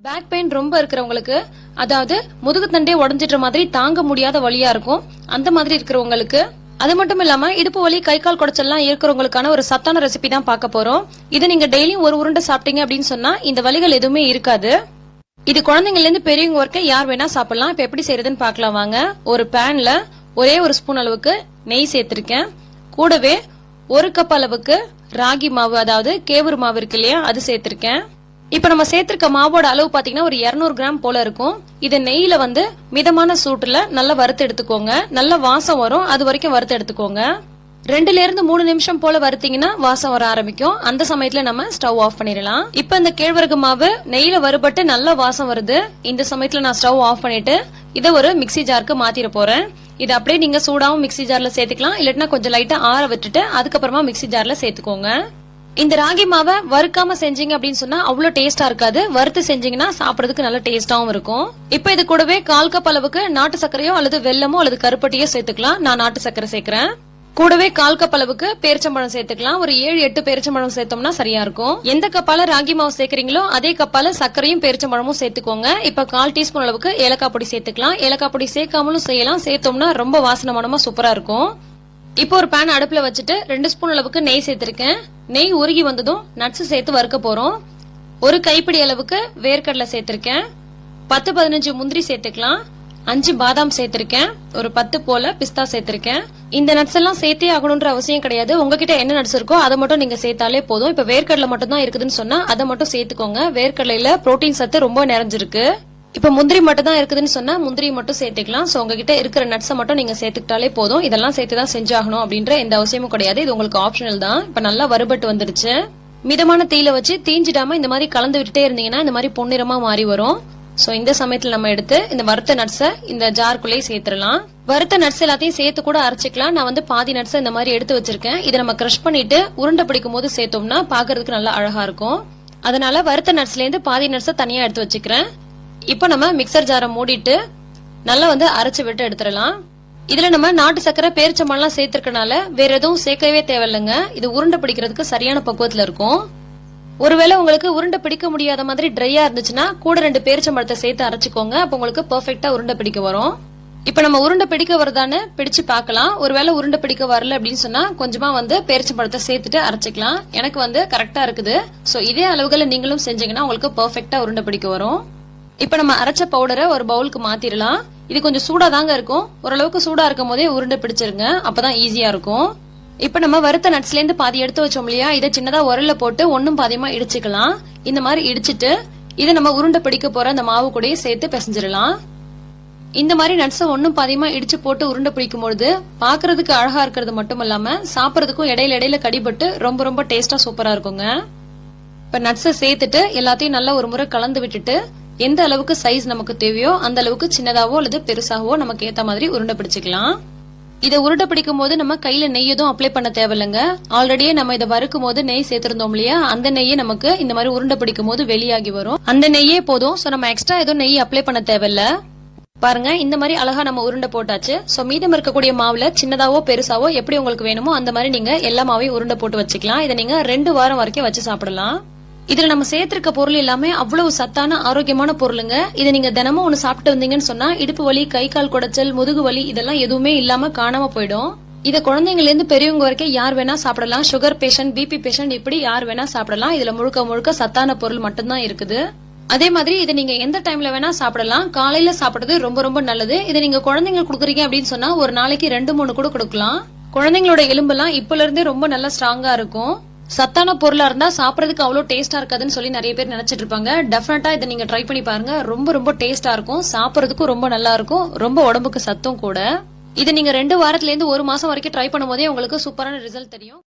Back pain ரொம்ப இருக்கிறவங்களுக்கு, அதாவது முதுகு தண்டே உடஞ்சிட்ட மாதிரி தாங்க முடியாத வலியா இருக்கும், அந்த மாதிரி இருக்கிறவங்களுக்கு, அது மட்டும் இல்லாம இடுப்பு வலி கை கால் குடைச்சல்லாம் இருக்கிறவங்களுக்கான ஒரு சத்தான ரெசிபி தான் பார்க்க போறோம். இது நீங்க டெய்லியும் ஒரு உருண்டை சாப்பிட்டீங்க அப்படின்னு சொன்னா இந்த வலிகள் எதுவுமே இருக்காது. இது குழந்தைங்கள்ல இருந்து பெரியவங்க வரைக்கும் யார் வேணா சாப்பிடலாம். இப்ப எப்படி செய்யறதுன்னு பார்க்கலாம் வாங்க. ஒரு பேன்ல ஒரே ஒரு ஸ்பூன் அளவுக்கு நெய் சேர்த்திருக்கேன். கூடவே ஒரு கப் அளவுக்கு ராகி மாவு, அதாவது கேவுரு மாவு இருக்கு இல்லையா, அது சேர்த்திருக்கேன். இப்ப நம்ம சேர்த்திருக்க மாவோட அளவு பாத்தீங்கன்னா ஒரு 200 கிராம் போல இருக்கும். இத நெய்யில மிதமான சூட்டுல நல்லா வறுத்து எடுத்துக்கோங்க. நல்ல வாசம் வரும், அது வரைக்கும் வறுத்து எடுத்துக்கோங்க. 2ல இருந்து 3 நிமிஷம் போல வறுத்தீங்கன்னா வாசம் வர ஆரம்பிக்கும். அந்த சமயத்துல நம்ம ஸ்டவ் ஆஃப் பண்ணிடலாம். இப்ப இந்த கேழ்வரகு மாவு நெய்யில வறுபட்டு நல்ல வாசம் வருது. இந்த சமயத்துல நான் ஸ்டவ் ஆஃப் பண்ணிட்டு இதை ஒரு மிக்ஸி ஜாருக்கு மாத்திர போறேன். இது அப்படியே நீங்க சூடாவும் மிக்ஸி ஜார்ல சேர்த்துக்கலாம், இல்லன்னா கொஞ்சம் லைட்டா ஆற விட்டுட்டு அதுக்கப்புறமா மிக்ஸி ஜார்ல சேர்த்துக்கோங்க. இந்த ராகி மாவை வறுக்காம செஞ்சீங்க அப்படின்னு சொன்னா அவ்வளவு டேஸ்டா இருக்காது. வறுத்து செஞ்சீங்கன்னா சாப்பிடறதுக்கு நல்ல டேஸ்டாவும் இருக்கும். இப்ப இது கூடவே 1/4 கப் அளவுக்கு நாட்டு சர்க்கரையோ அல்லது வெல்லமோ அல்லது கருப்பட்டியோ சேர்த்துக்கலாம். நான் நாட்டு சர்க்கரை சேர்க்கிறேன். கூடவே 1/4 கப் அளவுக்கு பேரிச்சம்பழம் சேர்த்துக்கலாம். ஒரு 7-8 பேரிச்சம்பழம் சேர்த்தோம்னா சரியா இருக்கும். எந்த கப்பால ராகி மாவு சேர்க்கறீங்களோ அதே கப்பால சர்க்கரையும் பேரிச்சம்பழமும் சேர்த்துக்கோங்க. இப்ப 1/4 டீஸ்பூன் அளவுக்கு ஏலக்காய் பொடி சேர்த்துக்கலாம். ஏலக்காய் பொடி சேர்க்காமலும் செய்யலாம், சேர்த்தோம்னா ரொம்ப வாசனை மனமா சூப்பரா இருக்கும். இப்போ ஒரு பேன் அடுப்புல வச்சுட்டு 2 ஸ்பூன் அளவுக்கு நெய் சேர்த்திருக்கேன். நெய் உருகி வந்ததும் நட்ஸ் சேர்த்து வறுக்க போறோம். ஒரு கைப்பிடி அளவுக்கு வேர்க்கடலை சேர்த்திருக்கேன். 10-15 முந்திரி சேர்த்துக்கலாம். 5 பாதாம் சேர்த்திருக்கேன். ஒரு 10 போல பிஸ்தா சேர்த்திருக்கேன். இந்த நட்ஸ் எல்லாம் சேர்த்தே ஆகணும்ன்ற அவசியம் கிடையாது. உங்ககிட்ட என்ன நட்ஸ் இருக்கோ அதை மட்டும் நீங்க சேர்த்தாலே போதும். இப்ப வேர்க்கடலை மட்டும் தான் இருக்குதுன்னு சொன்னா அதை மட்டும் சேர்த்துக்கோங்க. வேர்க்கடலையில புரோட்டீன் சத்து ரொம்ப நிறைஞ்சிருக்கு. இப்ப முந்திரி மட்டும் தான் இருக்குதுன்னு சொன்னா முந்திரி மட்டும் சேர்த்துக்கலாம். சோ உங்ககிட்ட இருக்கிற நட்ஸை மட்டும் நீங்க சேர்த்துக்கிட்டாலே போதும். இதெல்லாம் சேர்த்துதான் செஞ்சாகணும் அப்படின்ற எந்த அவசியமும் கிடையாது. இது உங்களுக்கு ஆப்ஷனல் தான். இப்ப நல்லா வறுபட்டு வந்துருச்சு. மிதமான தீயில வச்சு தீஞ்சிடாம இந்த மாதிரி கலந்து விட்டுட்டே இருந்தீங்கன்னா இந்த மாதிரி பொன்னிறமா மாறி வரும். சோ இந்த சமயத்துல நம்ம எடுத்து இந்த வறுத்த நட்ஸை இந்த ஜார்க்குள்ளே சேர்த்துடலாம். வறுத்த நட்ஸ் எல்லாத்தையும் சேர்த்து கூட அரைச்சிக்கலாம். நான் பாதி நட்ஸ் இந்த மாதிரி எடுத்து வச்சிருக்கேன். இதை நம்ம கிரஷ் பண்ணிட்டு உருண்டை பிடிக்கும் போது சேர்த்தோம்னா பாக்குறதுக்கு நல்லா அழகா இருக்கும். அதனால வறுத்த நட்ஸ்ல இருந்து பாதி நட்ஸை தனியா எடுத்து வச்சுக்கிறேன். இப்ப நம்ம மிக்சர் ஜாரை மூடிட்டு நல்லா அரைச்சு விட்டு எடுத்துடலாம். இதுல நம்ம நாட்டு சர்க்கரை பேரிச்சம்பழம் சேர்த்திருக்கனால வேற எதுவும் சேர்க்கவே தேவையில்லைங்க. இது உருண்டை பிடிக்கிறதுக்கு சரியான பக்குவத்துல இருக்கும். ஒருவேளை உங்களுக்கு உருண்டை பிடிக்க முடியாத மாதிரி ட்ரையா இருந்துச்சுன்னா கூட 2 பேரிச்சம்பழத்தை சேர்த்து அரைச்சுக்கோங்க. அப்ப உங்களுக்கு பெர்ஃபெக்ட்டா உருண்டை பிடிக்க வரும். இப்ப நம்ம உருண்டை பிடிக்க வருதான்னு பிடிச்சு பார்க்கலாம். ஒருவேளை உருண்டை பிடிக்க வரல அப்படின்னு சொன்னா கொஞ்சமா பேரிச்சம்பழத்தை சேர்த்துட்டு அரைச்சிக்கலாம். எனக்கு கரெக்டா இருக்குது. சோ இதே அளவுகளை நீங்களும் செஞ்சீங்கன்னா உங்களுக்கு பெர்ஃபெக்ட்டா உருண்டை பிடிக்க வரும். இப்ப நம்ம அரைச்ச பவுடரை ஒரு பவுலுக்கு மாத்திரலாம். இது கொஞ்சம் சூடா தாங்க இருக்கும். ஓரளவுக்கு சூடா இருக்கும் போதே உருண்டை பிடிச்சிருங்க, அப்பதான் ஈஸியா இருக்கும். இப்ப நம்ம வறுத்த நட்ஸ்ல இருந்து பாதி எடுத்து வச்சோம் இல்லையா, இதை சின்னதா உரல்ல போட்டு ஒன்னும் பாதியமா இடிச்சுக்கலாம். இந்த மாதிரி இடிச்சிட்டு இதை நம்ம உருண்டை பிடிக்க போற அந்த மாவு கூடயே சேர்த்து பிசைஞ்சிடலாம். இந்த மாதிரி நட்ஸை ஒன்னும் பாதியமா இடிச்சு போட்டு உருண்டை பிடிக்கும் பொழுது பாக்குறதுக்கு அழகா இருக்கிறது மட்டும் இல்லாம சாப்பிடறதுக்கும் இடையில கடிபட்டு ரொம்ப ரொம்ப டேஸ்டா சூப்பரா இருக்குங்க. இப்ப நட்ஸை சேர்த்துட்டு எல்லாத்தையும் நல்லா ஒரு முறை கலந்து விட்டுட்டு எந்த அளவுக்கு சைஸ் நமக்கு தேவையோ அந்த அளவுக்கு சின்னதாவோ அல்லது பெருசாவோ நமக்கு ஏத்த மாதிரி உருண்டை பிடிச்சுக்கலாம். இதை உருண்டை பிடிக்கும் போது நம்ம கையில நெய் எதுவும் அப்ளை பண்ண தேவையில்லைங்க. ஆல்ரெடியே நம்ம இதை வறுக்கும் போது நெய் சேர்த்திருந்தோம் இல்லையா, அந்த நெய்யே நமக்கு இந்த மாதிரி உருண்டை பிடிக்கும் போது வெளியாகி வரும். அந்த நெய்யே போதும். சோ நம்ம எக்ஸ்ட்ரா எதுவும் நெய் அப்ளை பண்ண தேவையில்ல. பாருங்க, இந்த மாதிரி அழகா நம்ம உருண்டை போட்டாச்சு. சோ மீதம் இருக்கக்கூடிய மாவுல சின்னதாவோ பெருசாவோ எப்படி உங்களுக்கு வேணுமோ அந்த மாதிரி நீங்க எல்லா மாவையும் உருண்டை போட்டு வச்சுக்கலாம். இதை நீங்க 2 வாரம் வரைக்கும் வச்சு சாப்பிடலாம். இதுல நம்ம சேர்த்திருக்க பொருள் எல்லாமே அவ்வளவு சத்தான ஆரோக்கியமான பொருளுங்க. இதை நீங்க தினமும் ஒண்ணு சாப்பிட்டு வந்தீங்கன்னு சொன்னா இடுப்பு வலி கை கால் குடைச்சல் முதுகு வலி இதெல்லாம் எதுவுமே இல்லாம காணாம போயிடும். இதை குழந்தைங்கள்ல இருந்து பெரியவங்க வரைக்கும் யார் வேணா சாப்பிடலாம். சுகர் பேஷண்ட், பிபி பேஷண்ட் இப்படி யார் வேணா சாப்பிடலாம். இதுல முழுக்க சத்தான பொருள் மட்டும்தான் இருக்குது. அதே மாதிரி இதை நீங்க எந்த டைம்ல வேணா சாப்பிடலாம். காலையில சாப்பிடுறது ரொம்ப ரொம்ப நல்லது. இதை நீங்க குழந்தைங்க கொடுக்குறீங்க அப்படின்னு சொன்னா ஒரு நாளைக்கு 2-3 கூட கொடுக்கலாம். குழந்தைங்களோட எலும்பெல்லாம் இப்பல இருந்தே ரொம்ப நல்லா ஸ்ட்ராங்கா இருக்கும். சத்தான பொருளா இருந்தா சாப்பிடறதுக்கு அவ்வளவு டேஸ்டா இருக்காதுன்னு சொல்லி நிறைய பேர் நினைச்சிட்டு இருப்பாங்க. டெஃபினட்டா இதை நீங்க ட்ரை பண்ணி பாருங்க. ரொம்ப ரொம்ப டேஸ்டா இருக்கும். சாப்பிடறதுக்கும் ரொம்ப நல்லா இருக்கும். ரொம்ப உடம்புக்கு சத்தும் கூட. இதை நீங்க 2 வாரத்துல இருந்து 1 மாசம் வரைக்கும் ட்ரை பண்ணும் போதே உங்களுக்கு சூப்பரான ரிசல்ட் தெரியும்.